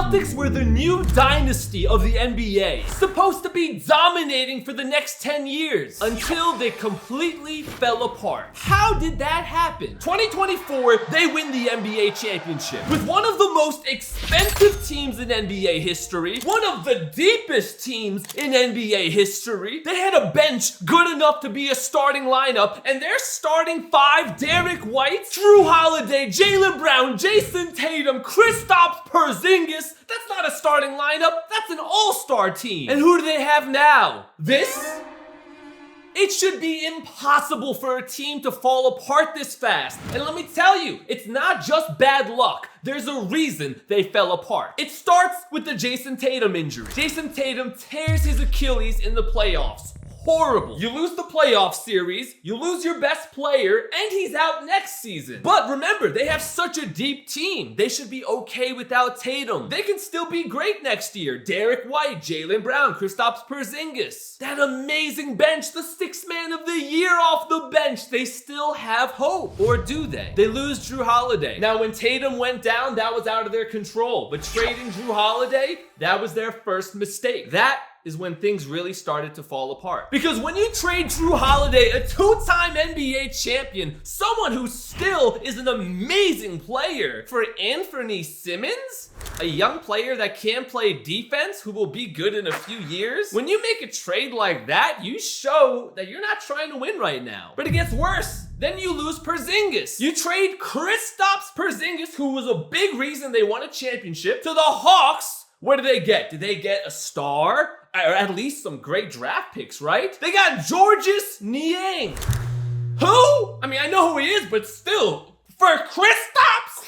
Celtics were the new dynasty of the NBA, supposed to be dominating for the next 10 years, until they completely fell apart. How did that happen? 2024, they win the NBA championship with one of the most expensive teams in NBA history, one of the deepest teams in NBA history. They had a bench good enough to be a starting lineup, and their starting five: Derek White, Drew Holiday, Jaylen Brown, Jason Tatum, Kristaps Porzingis. That's not a starting lineup, that's an all-star team. And who do they have now? This? It should be impossible for a team to fall apart this fast. And let me tell you, it's not just bad luck. There's a reason they fell apart. It starts with the Jason Tatum injury. Jason Tatum tears his Achilles in the playoffs. Horrible. You lose the playoff series, you lose your best player, and he's out next season. But remember, they have such a deep team. They should be okay without Tatum. They can still be great next year. Derek White, Jaylen Brown, Kristaps Porzingis. That amazing bench, the sixth man of the year off the bench. They still have hope. Or do they? They lose Drew Holiday. Now, when Tatum went down, that was out of their control. But trading Drew Holiday, that was their first mistake. That is when things really started to fall apart. Because when you trade Drew Holiday, a two-time NBA champion, someone who still is an amazing player, for Anthony Simmons, a young player that can play defense, who will be good in a few years, when you make a trade like that, you show that you're not trying to win right now. But it gets worse. Then you lose Porzingis. You trade Kristaps Porzingis, who was a big reason they won a championship, to the Hawks. What do they get? Did they get a star? Or at least some great draft picks, right? They got Georges Niang. Who? I mean, I know who he is, but still, for Kristaps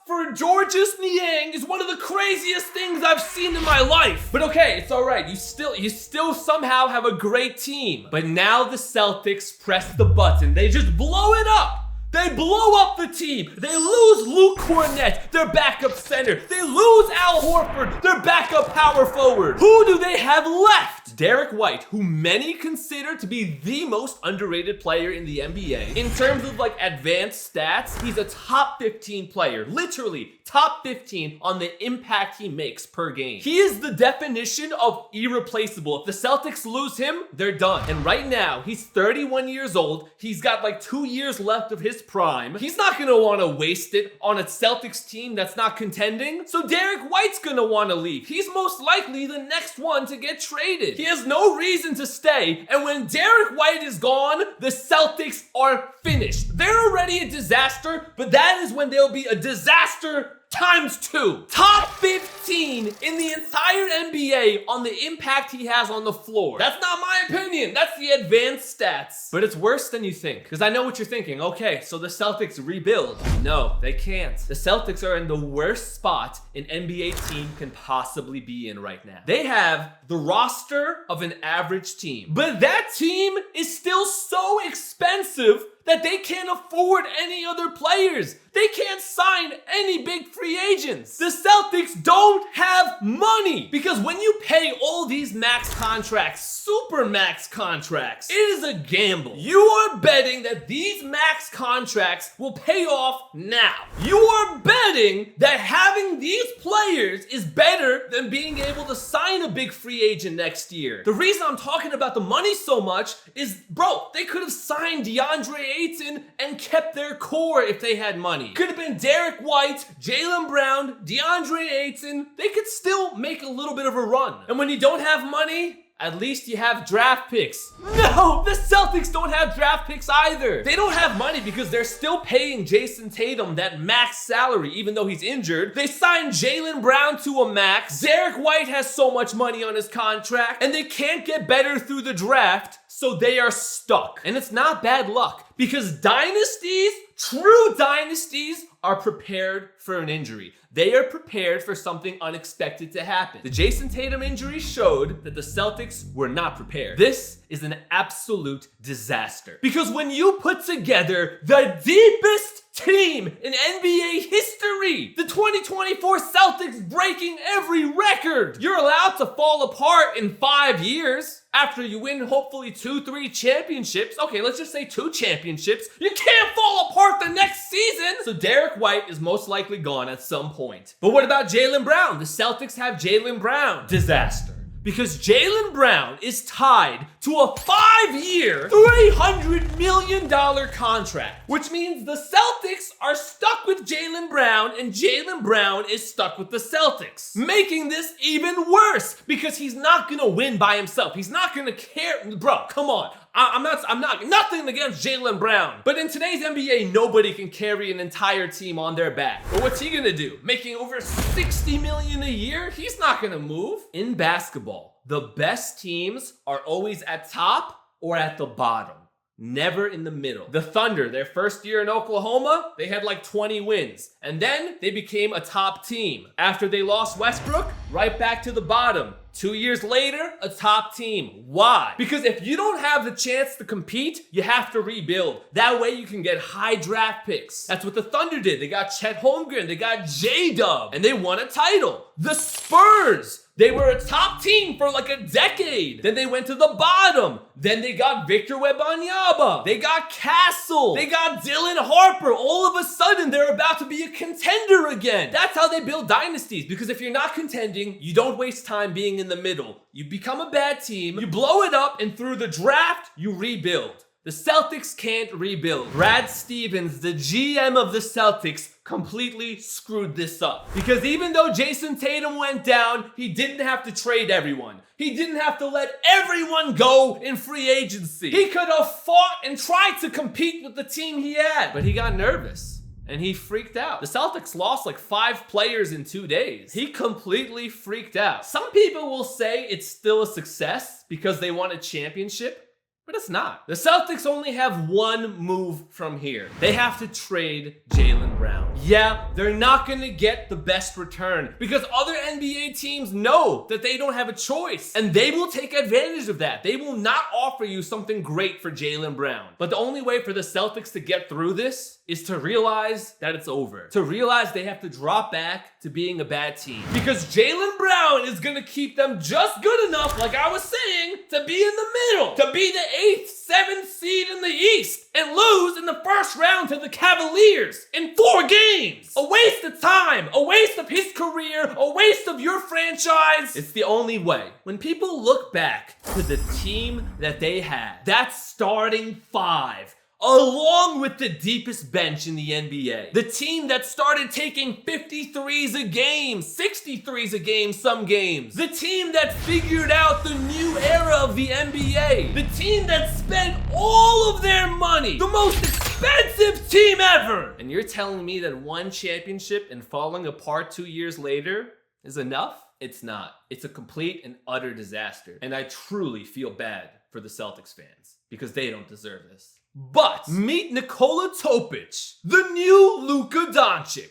for Georges Niang is one of the craziest things I've seen in my life. But okay, it's all right. You still somehow have a great team. But now the Celtics press the button. They just blow it up. They blow up the team. They lose Luke Cornett, their backup center. They lose Al Horford, their backup power forward. Who do they have left? Derek White, who many consider to be the most underrated player in the NBA. In terms of like advanced stats, he's a top 15 player, literally top 15 on the impact he makes per game. He is the definition of irreplaceable. If the Celtics lose him, they're done. And right now, he's 31 years old. He's got like 2 years left of his prime. He's not gonna wanna waste it on a Celtics team that's not contending. So Derek White's gonna wanna leave. He's most likely the next one to get traded. He has no reason to stay. And when Derek White is gone, the Celtics are finished. They're already a disaster, but that is when they'll be a disaster times 2. Top 15 in the entire NBA on the impact he has on the floor. That's not my opinion. That's the advanced stats. But it's worse than you think. Because I know what you're thinking. Okay, so the Celtics rebuild. No, they can't. The Celtics are in the worst spot an NBA team can possibly be in right now. They have the roster of an average team. But that team is still so expensive that they can't afford any other players. They can't sign any big free agents. The Celtics don't have money because when you pay all these max contracts, super max contracts, it is a gamble. You are betting that these max contracts will pay off now. You are betting that having these players is better than being able to sign a big free agent next year. The reason I'm talking about the money so much is, bro, they could have signed DeAndre Ayton and kept their core if they had money. Could have been Derek White, Jaylen Brown, DeAndre Ayton. They could still make a little bit of a run. And when you don't have money, at least you have draft picks. No, the Celtics don't have draft picks either. They don't have money because they're still paying Jason Tatum that max salary even though he's injured. They signed Jaylen Brown to a max. Derek White has so much money on his contract and they can't get better through the draft, so they are stuck. And it's not bad luck because dynasties, true dynasties, are prepared for an injury. They are prepared for something unexpected to happen. The Jason Tatum injury showed that the Celtics were not prepared. This is an absolute disaster. Because when you put together the deepest team in NBA history, the 2024 Celtics breaking every record, you're allowed to fall apart in 5 years. after you win hopefully 2-3 championships, okay, let's just say 2 championships, you can't fall apart the next season. So Derek White is most likely gone at some point. But what about Jaylen Brown? The Celtics have Jaylen Brown. Disaster. Because Jaylen Brown is tied to a 5-year, $300 million contract, which means the Celtics are stuck with Jaylen Brown and Jaylen Brown is stuck with the Celtics, making this even worse because he's not gonna win by himself. He's not gonna care. Bro, come on. I'm not, nothing against Jaylen Brown. But in today's NBA, nobody can carry an entire team on their back. But what's he gonna do? Making over $60 million a year? He's not gonna move. In basketball, the best teams are always at top or at the bottom. Never in the middle. The Thunder, their first year in Oklahoma, they had like 20 wins. And then they became a top team. After they lost Westbrook, right back to the bottom. 2 years later, a top team. Why? Because if you don't have the chance to compete, you have to rebuild. That way you can get high draft picks. That's what the Thunder did. They got Chet Holmgren, they got J-Dub, and they won a title. The Spurs, they were a top team for like a decade. Then they went to the bottom. Then they got Victor Wembanyama. They got Castle. They got Dylan Harper. All of a sudden, they're about to be a contender again. That's how they build dynasties. Because if you're not contending, you don't waste time being in the middle. You become a bad team, you blow it up, and through the draft, you rebuild. The Celtics can't rebuild. Brad Stevens, the GM of the Celtics, completely screwed this up. Because even though Jason Tatum went down, he didn't have to trade everyone. He didn't have to let everyone go in free agency. He could have fought and tried to compete with the team he had. But he got nervous. And he freaked out. The Celtics lost like 5 players in 2 days. He completely freaked out. Some people will say it's still a success because they won a championship. But it's not. The Celtics only have one move from here. They have to trade Jaylen Brown. Yeah, they're not gonna get the best return because other NBA teams know that they don't have a choice and they will take advantage of that. They will not offer you something great for Jaylen Brown. But the only way for the Celtics to get through this is to realize that it's over. To realize they have to drop back to being a bad team. Because Jaylen Brown is gonna keep them just good enough, like I was saying, to be in the middle. To be the 8th, 7th seed in the East and lose in the first round to the Cavaliers in 4 games. A waste of time, a waste of his career, a waste of your franchise. It's the only way. When people look back to the team that they had, that starting 5, along with the deepest bench in the NBA. The team that started taking 53s a game, 63s a game some games. The team that figured out the new era of the NBA. The team that spent all of their money. The most expensive team ever. And you're telling me that one championship and falling apart 2 years later is enough? It's not. It's a complete and utter disaster. And I truly feel bad for the Celtics fans because they don't deserve this. But meet Nikola Topic, the new Luka Doncic.